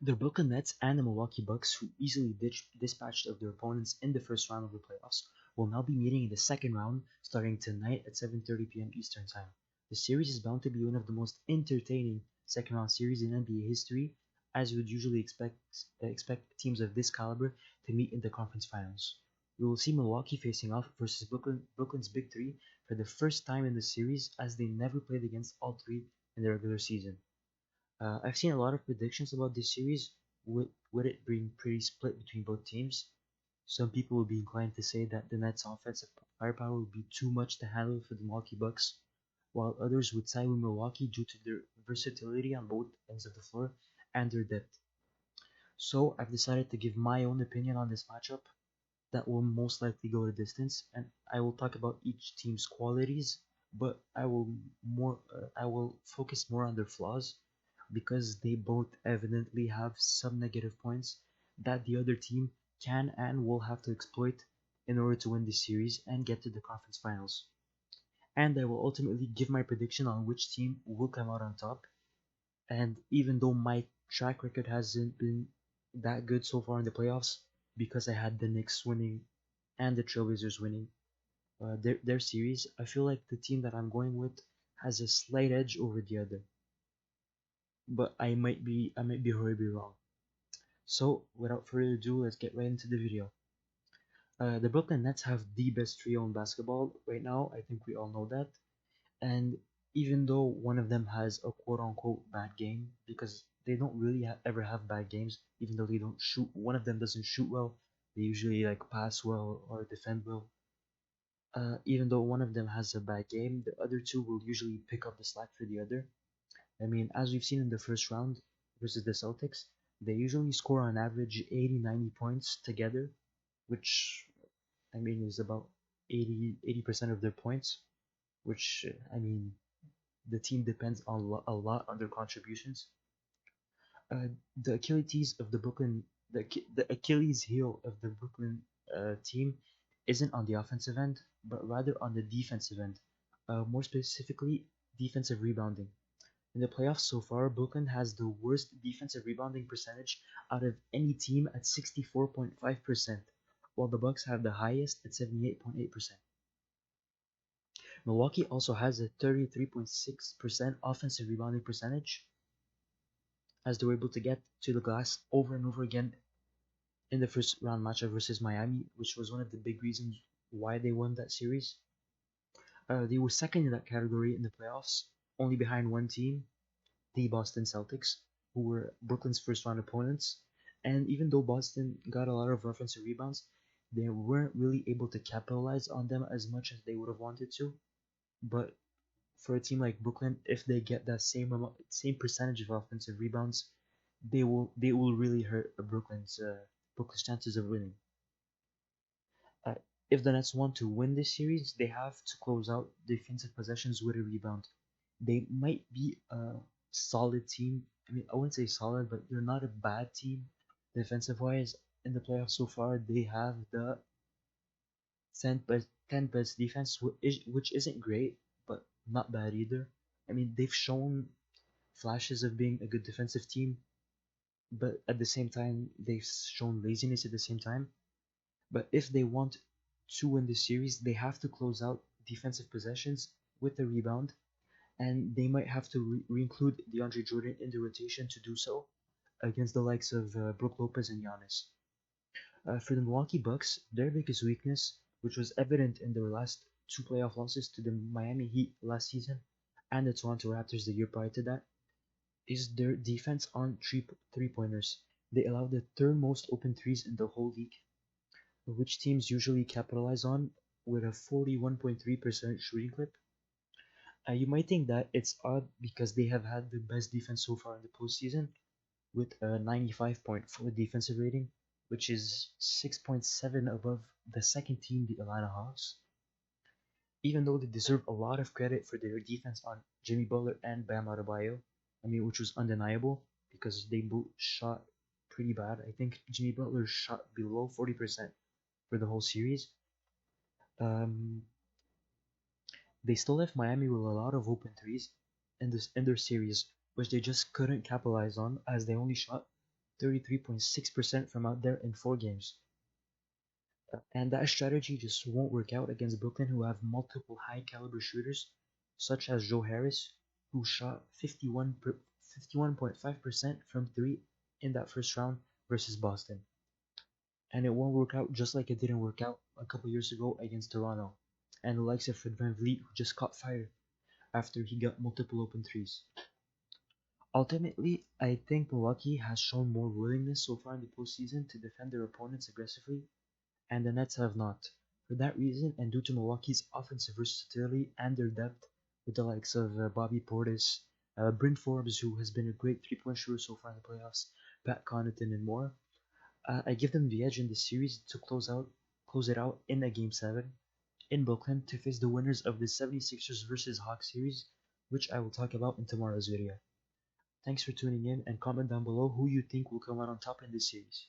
The Brooklyn Nets and the Milwaukee Bucks, who easily dispatched of their opponents in the first round of the playoffs, will now be meeting in the second round starting tonight at 7:30 p.m. Eastern Time. The series is bound to be one of the most entertaining second round series in NBA history, as you would usually expect teams of this caliber to meet in the conference finals. We will see Milwaukee facing off versus Brooklyn's Big Three for the first time in the series, as they never played against all three in the regular season. I've seen a lot of predictions about this series. Would it being pretty split between both teams? Some people would be inclined to say that the Nets' offensive firepower would be too much to handle for the Milwaukee Bucks, while others would side with Milwaukee due to their versatility on both ends of the floor and their depth. So I've decided to give my own opinion on this matchup that will most likely go the distance, and I will talk about each team's qualities, but I will focus more on their flaws because they both evidently have some negative points that the other team can and will have to exploit in order to win this series and get to the conference finals. And I will ultimately give my prediction on which team will come out on top. And even though my track record hasn't been that good so far in the playoffs, because I had the Knicks winning and the Trailblazers winning their series, I feel like the team that I'm going with has a slight edge over the other. But I might be horribly wrong. So without further ado, let's get right into the video. The Brooklyn Nets have the best trio in basketball right now. I think we all know that. And even though one of them has a quote unquote bad game, because they don't really ever have bad games, even though they don't shoot, one of them doesn't shoot well. They usually like pass well or defend well. Even though one of them has a bad game, the other two will usually pick up the slack for the other. I mean, as we've seen in the first round versus the Celtics, they usually score on average 80-90 points together, which I mean is about 80% of their points, which I mean the team depends on a lot on their contributions. Uh, the Achilles of the Brooklyn, the Achilles heel of the Brooklyn team isn't on the offensive end, but rather on the defensive end. More specifically, defensive rebounding. In the playoffs so far, Brooklyn has the worst defensive rebounding percentage out of any team at 64.5%, while the Bucks have the highest at 78.8%. Milwaukee also has a 33.6% offensive rebounding percentage, as they were able to get to the glass over and over again in the first round matchup versus Miami, which was one of the big reasons why they won that series. They were second in that category in the playoffs, only behind one team, the Boston Celtics, who were Brooklyn's first round opponents. And even though Boston got a lot of offensive rebounds, they weren't really able to capitalize on them as much as they would have wanted to. But for a team like Brooklyn, if they get that same percentage of offensive rebounds, they will really hurt Brooklyn's chances of winning. Uh, if the Nets want to win this series, they have to close out defensive possessions with a rebound. They might be a solid team. I mean, I wouldn't say solid, but they're not a bad team defensive wise. In the playoffs so far, they have the 10th best defense, which isn't great, but not bad either. I mean, they've shown flashes of being a good defensive team, but at the same time, they've shown laziness at the same time. But if they want to win the series, they have to close out defensive possessions with a rebound, and they might have to re-include DeAndre Jordan in the rotation to do so against the likes of Brook Lopez and Giannis. For the Milwaukee Bucks, their biggest weakness, which was evident in their last two playoff losses to the Miami Heat last season and the Toronto Raptors the year prior to that, is their defense on three-pointers. They allow the third most open threes in the whole league, which teams usually capitalize on with a 41.3% shooting clip. You might think that it's odd because they have had the best defense so far in the postseason with a 95.4 defensive rating, which is 6.7 above the second team, the Atlanta Hawks. Even though they deserve a lot of credit for their defense on Jimmy Butler and Bam Adebayo, I mean, which was undeniable because they both shot pretty bad. I think Jimmy Butler shot below 40% for the whole series. Um, they still left Miami with a lot of open threes in their series, which they just couldn't capitalize on as they only shot 33.6% from out there in 4 games. And that strategy just won't work out against Brooklyn, who have multiple high caliber shooters, such as Joe Harris, who shot 51.5% from three in that first round versus Boston. And it won't work out just like it didn't work out a couple years ago against Toronto, and the likes of Fred VanVleet, who just caught fire after he got multiple open threes. Ultimately, I think Milwaukee has shown more willingness so far in the postseason to defend their opponents aggressively, and the Nets have not. For that reason, and due to Milwaukee's offensive versatility and their depth, with the likes of Bobby Portis, Bryn Forbes, who has been a great three-point shooter so far in the playoffs, Pat Connaughton, and more, I give them the edge in this series to close it out in a Game 7 in Brooklyn to face the winners of the 76ers versus Hawks series, which I will talk about in tomorrow's video. Thanks for tuning in and comment down below who you think will come out on top in this series.